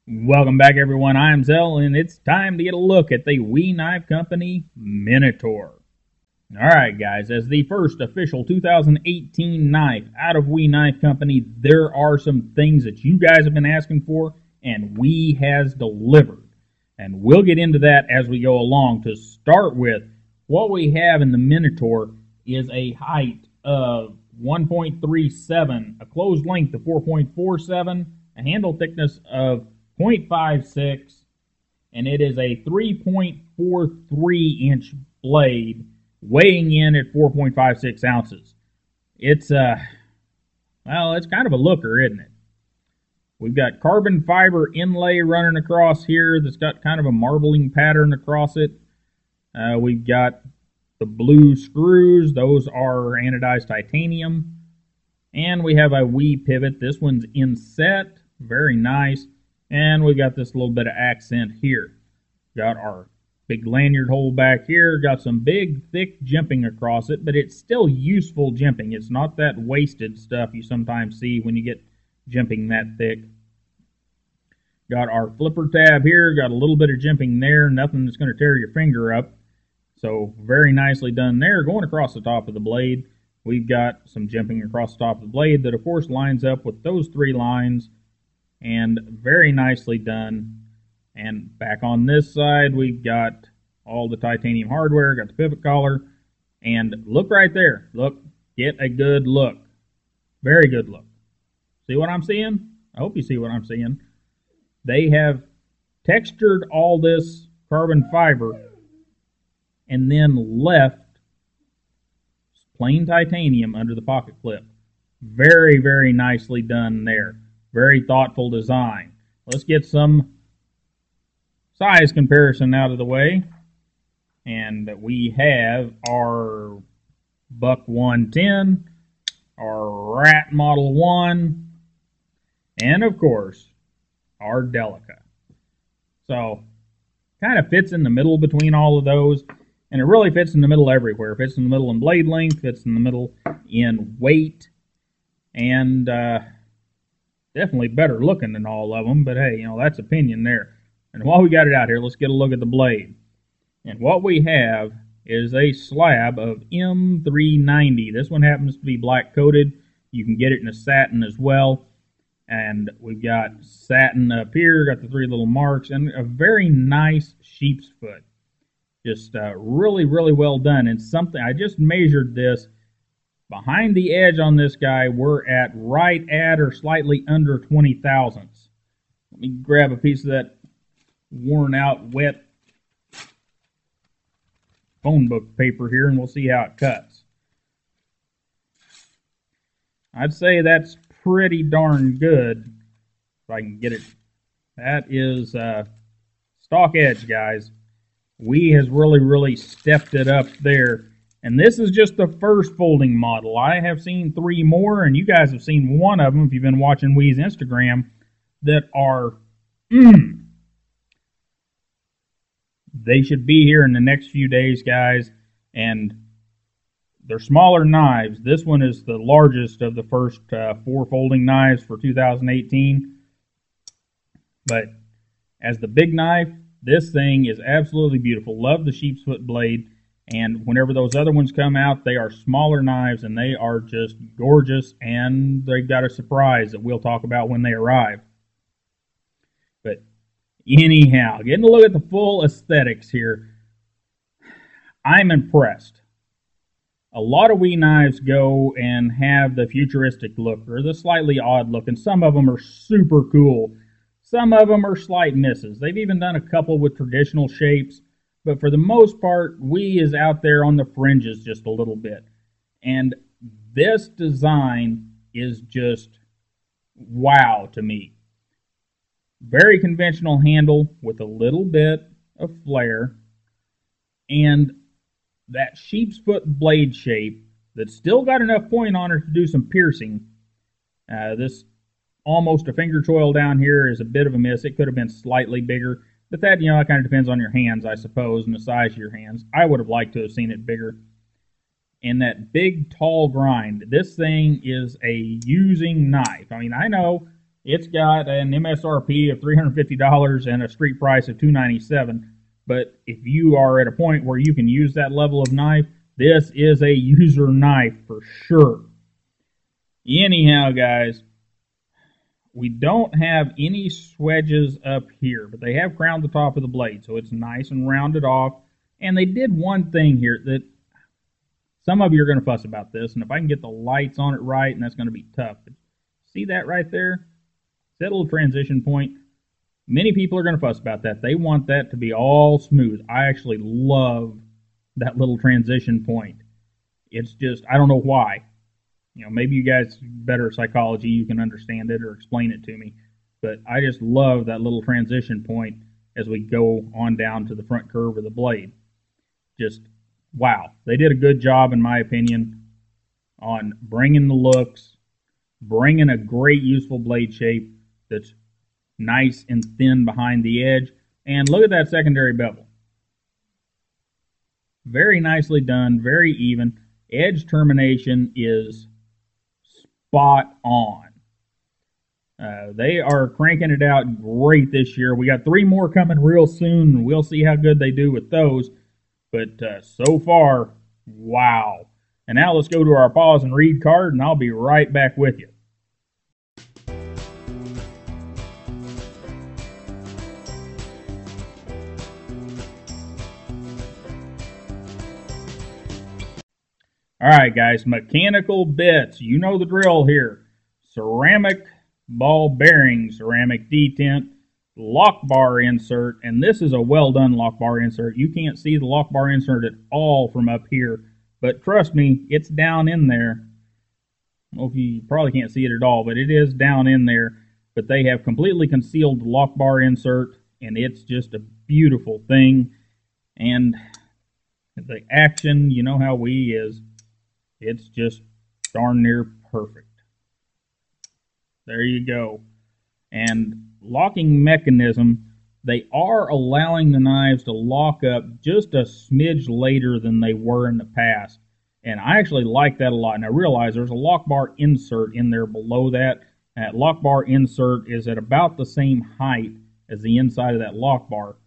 Welcome back, everyone. I'm Zell, and it's time to get a look at the WE Knife Company Minitor. Alright, guys, as the first official 2018 knife out of WE Knife Company, there are some things that you guys have been asking for, and WE has delivered. And we'll get into that as we go along. To start with, what we have in the Minitor is a height of 1.37, a closed length of 4.47, a handle thickness of 0.56, and it is a 3.43 inch blade weighing in at 4.56 ounces. It's it's kind of a looker, isn't it? We've got carbon fiber inlay running across here that's got kind of a marbling pattern across it. We've got the blue screws, those are anodized titanium, and we have a WE pivot. This one's inset, very nice. And we got this little bit of accent here. Got our big lanyard hole back here. Got some big, thick jimping across it, but it's still useful jimping. It's not that wasted stuff you sometimes see when you get jimping that thick. Got our flipper tab here. Got a little bit of jimping there. Nothing that's going to tear your finger up. So very nicely done there. Going across the top of the blade, we've got some jimping across the top of the blade that, of course, lines up with those three lines. And very nicely done. And back on this side, we've got all the titanium hardware, got the pivot collar, and look right there. Look, get a good look. Very good look. See what I'm seeing? I hope you see what I'm seeing. They have textured all this carbon fiber and then left plain titanium under the pocket clip. Very, very nicely done there. Very thoughtful design. Let's get some size comparison out of the way. And we have our Buck 110, our Rat Model 1, and of course, our Delica. So, kind of fits in the middle between all of those. And it really fits in the middle everywhere. Fits in the middle in blade length, fits in the middle in weight, and definitely better looking than all of them, but hey, that's opinion there. And while we got it out here, let's get a look at the blade. And what we have is a slab of M390. This one happens to be black coated. You can get it in a satin as well. And we've got satin up here, got the three little marks, and a very nice sheep's foot. Just really, really well done. And something, I just measured this. Behind the edge on this guy, we're at right at or slightly under 20 thousandths. Let me grab a piece of that worn out, wet phone book paper here and we'll see how it cuts. I'd say that's pretty darn good if I can get it. That is stock edge, guys. WE has really, really stepped it up there. And this is just the first folding model. I have seen 3 more, and you guys have seen one of them if you've been watching WE's Instagram, that are, they should be here in the next few days, guys. And they're smaller knives. This one is the largest of the first 4 folding knives for 2018. But as the big knife, this thing is absolutely beautiful. Love the sheep's foot blade. And whenever those other ones come out, they are smaller knives, and they are just gorgeous, and they've got a surprise that we'll talk about when they arrive. But anyhow, getting a look at the full aesthetics here, I'm impressed. A lot of WE knives go and have the futuristic look, or the slightly odd look, and some of them are super cool. Some of them are slight misses. They've even done a couple with traditional shapes. But for the most part, WE is out there on the fringes just a little bit. And this design is just wow to me. Very conventional handle with a little bit of flair. And that sheep's foot blade shape that's still got enough point on it to do some piercing. This almost a finger choil down here is a bit of a miss. It could have been slightly bigger. But that, it kind of depends on your hands, I suppose, and the size of your hands. I would have liked to have seen it bigger. And that big, tall grind. This thing is a using knife. I mean, I know It's got an MSRP of $350 and a street price of $297. But if you are at a point where you can use that level of knife, this is a user knife for sure. Anyhow, guys, we don't have any swedges up here, but they have crowned the top of the blade, so it's nice and rounded off. And they did one thing here that some of you are going to fuss about this, and if I can get the lights on it right, and that's going to be tough. But see that right there? That little transition point? Many people are going to fuss about that. They want that to be all smooth. I actually love that little transition point. It's just, I don't know why. You know, maybe you guys better psychology, you can understand it or explain it to me. But I just love that little transition point as we go on down to the front curve of the blade. Just, wow. They did a good job, in my opinion, on bringing the looks, bringing a great useful blade shape that's nice and thin behind the edge. And look at that secondary bevel. Very nicely done, very even. Edge termination is spot on. They are cranking it out great this year. We got 3 more coming real soon, and we'll see how good they do with those. But so far, wow. And now let's go to our pause and read card, and I'll be right back with you. Alright guys, mechanical bits. You know the drill here. Ceramic ball bearing, ceramic detent, lock bar insert, and this is a well done lock bar insert. You can't see the lock bar insert at all from up here, but trust me, it's down in there. Well, you probably can't see it at all, but it is down in there. But they have completely concealed the lock bar insert, and it's just a beautiful thing. And the action, you know how we is. It's just darn near perfect. There you go. And locking mechanism, they are allowing the knives to lock up just a smidge later than they were in the past. And I actually like that a lot. And I realize there's a lock bar insert in there below that. That lock bar insert is at about the same height as the inside of that lock bar.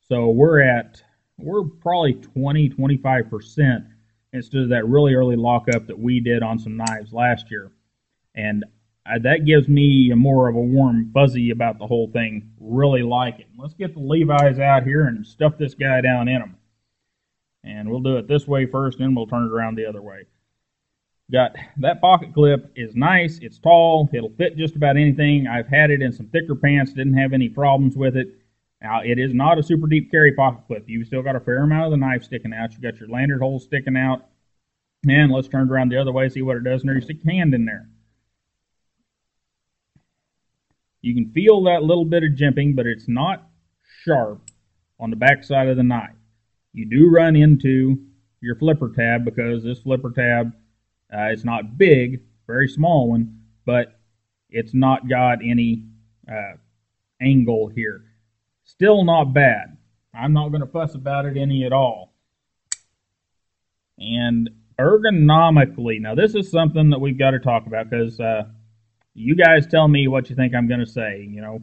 So we're probably 20-25% instead of that really early lockup that we did on some knives last year. And that gives me more of a warm fuzzy about the whole thing. Really like it. Let's get the Levi's out here and stuff this guy down in them. And we'll do it this way first, and we'll turn it around the other way. Got that pocket clip is nice. It's tall. It'll fit just about anything. I've had it in some thicker pants. Didn't have any problems with it. Now, it is not a super deep carry pocket clip. You've still got a fair amount of the knife sticking out. You've got your lanyard hole sticking out. And let's turn it around the other way, see what it does. And there you stick your hand in there. You can feel that little bit of jimping, but it's not sharp on the back side of the knife. You do run into your flipper tab because this flipper tab, it's not big, very small one, but it's not got any angle here. Still not bad. I'm not going to fuss about it any at all. And ergonomically, now this is something that we've got to talk about because you guys tell me what you think I'm going to say, you know.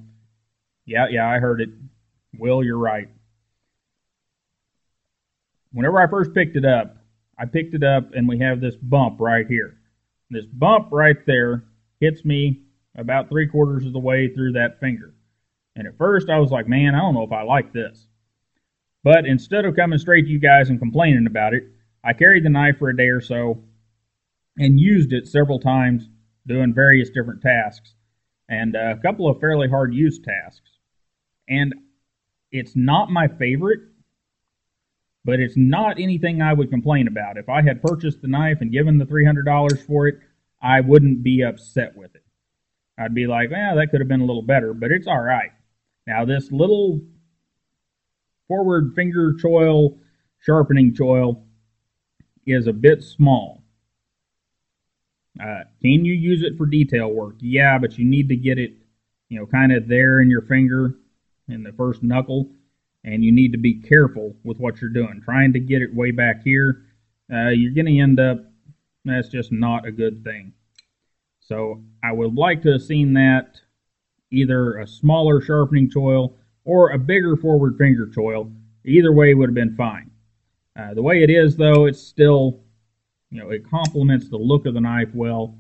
Yeah, I heard it. Will, you're right. Whenever I first picked it up, and we have this bump right here. This bump right there hits me about 3/4 of the way through that finger. And at first I was like, man, I don't know if I like this. But instead of coming straight to you guys and complaining about it, I carried the knife for a day or so and used it several times doing various different tasks. And a couple of fairly hard use tasks. And it's not my favorite, but it's not anything I would complain about. If I had purchased the knife and given the $300 for it, I wouldn't be upset with it. I'd be like, well, that could have been a little better, but it's all right. Now, this little forward finger choil, sharpening choil, is a bit small. Can you use it for detail work? Yeah, but you need to get it, kind of there in your finger, in the first knuckle, and you need to be careful with what you're doing. Trying to get it way back here, you're going to end up, that's just not a good thing. So I would like to have seen that either a smaller sharpening choil or a bigger forward finger choil. Either way would have been fine. The way it is, though, it's still, it complements the look of the knife well,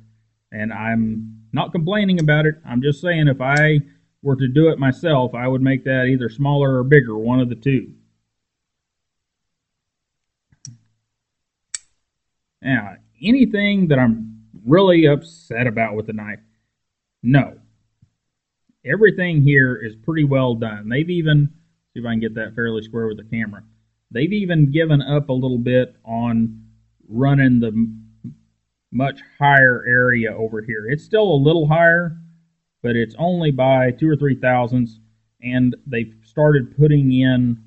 and I'm not complaining about it. I'm just saying if I were to do it myself, I would make that either smaller or bigger, one of the two. Now, anything that I'm really upset about with the knife? No. Everything here is pretty well done. They've even, see if I can get that fairly square with the camera, they've even given up a little bit on running the much higher area over here. It's still a little higher, but it's only by 2 or 3 thousandths, and they've started putting in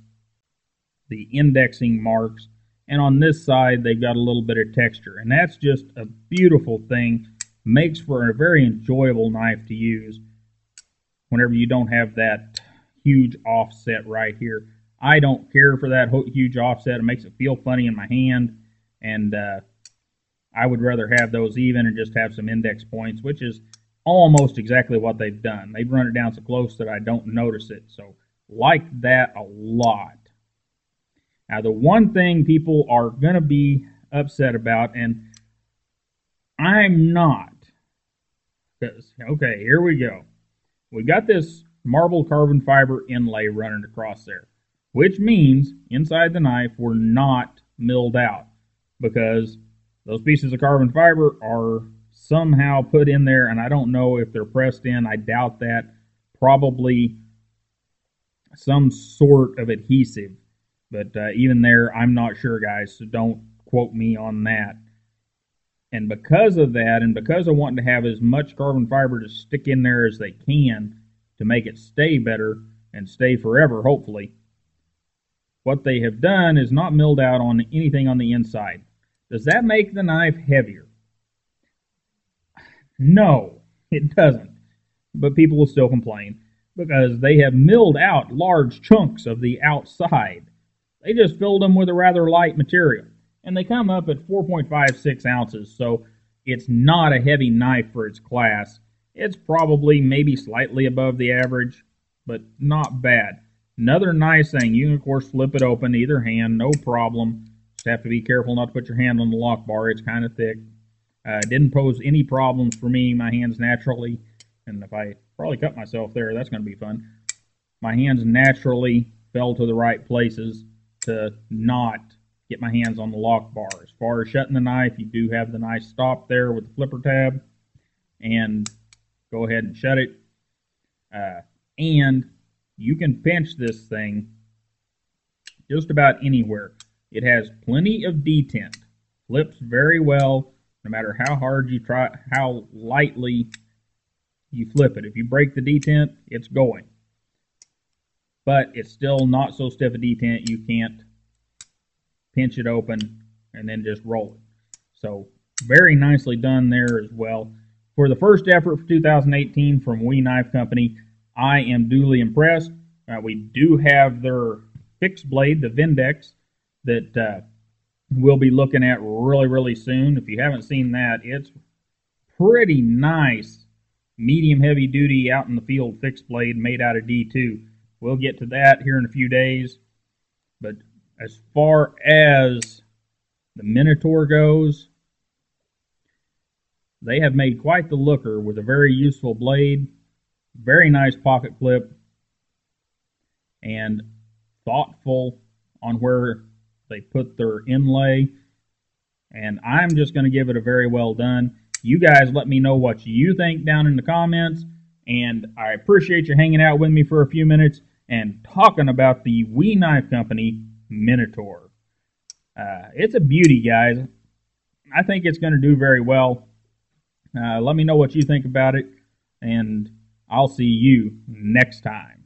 the indexing marks, and on this side they've got a little bit of texture, and that's just a beautiful thing. Makes for a very enjoyable knife to use whenever you don't have that huge offset right here. I don't care for that huge offset. It makes it feel funny in my hand, and I would rather have those even and just have some index points, which is almost exactly what they've done. They've run it down so close that I don't notice it. So like that a lot. Now, the one thing people are going to be upset about, and I'm not, because, okay, here we go. We got this marble carbon fiber inlay running across there, which means inside the knife we're not milled out, because those pieces of carbon fiber are somehow put in there, and I don't know if they're pressed in. I doubt that. Probably some sort of adhesive, but even there, I'm not sure, guys, so don't quote me on that. And because of that, and because of wanting to have as much carbon fiber to stick in there as they can to make it stay better and stay forever, hopefully, what they have done is not milled out on anything on the inside. Does that make the knife heavier? No, it doesn't. But people will still complain because they have milled out large chunks of the outside. They just filled them with a rather light material, and they come up at 4.56 ounces, so it's not a heavy knife for its class. It's probably maybe slightly above the average, but not bad. Another nice thing, you can of course flip it open either hand, no problem. Just have to be careful not to put your hand on the lock bar, it's kind of thick. It didn't pose any problems for me, my hands naturally, and if I probably cut myself there, that's going to be fun. My hands naturally fell to the right places to not get my hands on the lock bar. As far as shutting the knife, you do have the nice stop there with the flipper tab, and go ahead and shut it. And you can pinch this thing just about anywhere. It has plenty of detent. Flips very well, no matter how hard you try, how lightly you flip it. If you break the detent, it's going. But it's still not so stiff a detent you can't pinch it open and then just roll it. So very nicely done there as well. For the first effort for 2018 from We Knife Company, I am duly impressed. We do have their fixed blade, the Vindex, that we'll be looking at really soon. If you haven't seen that, it's pretty nice, medium heavy duty out in the field fixed blade made out of D2. We'll get to that here in a few days. But as far as the Minitor goes, they have made quite the looker with a very useful blade, very nice pocket clip, and thoughtful on where they put their inlay. And I'm just going to give it a very well done. You guys let me know what you think down in the comments, and I appreciate you hanging out with me for a few minutes and talking about the We Knife Company Minitor. It's a beauty, guys. I think it's going to do very well. Let me know what you think about it, and I'll see you next time.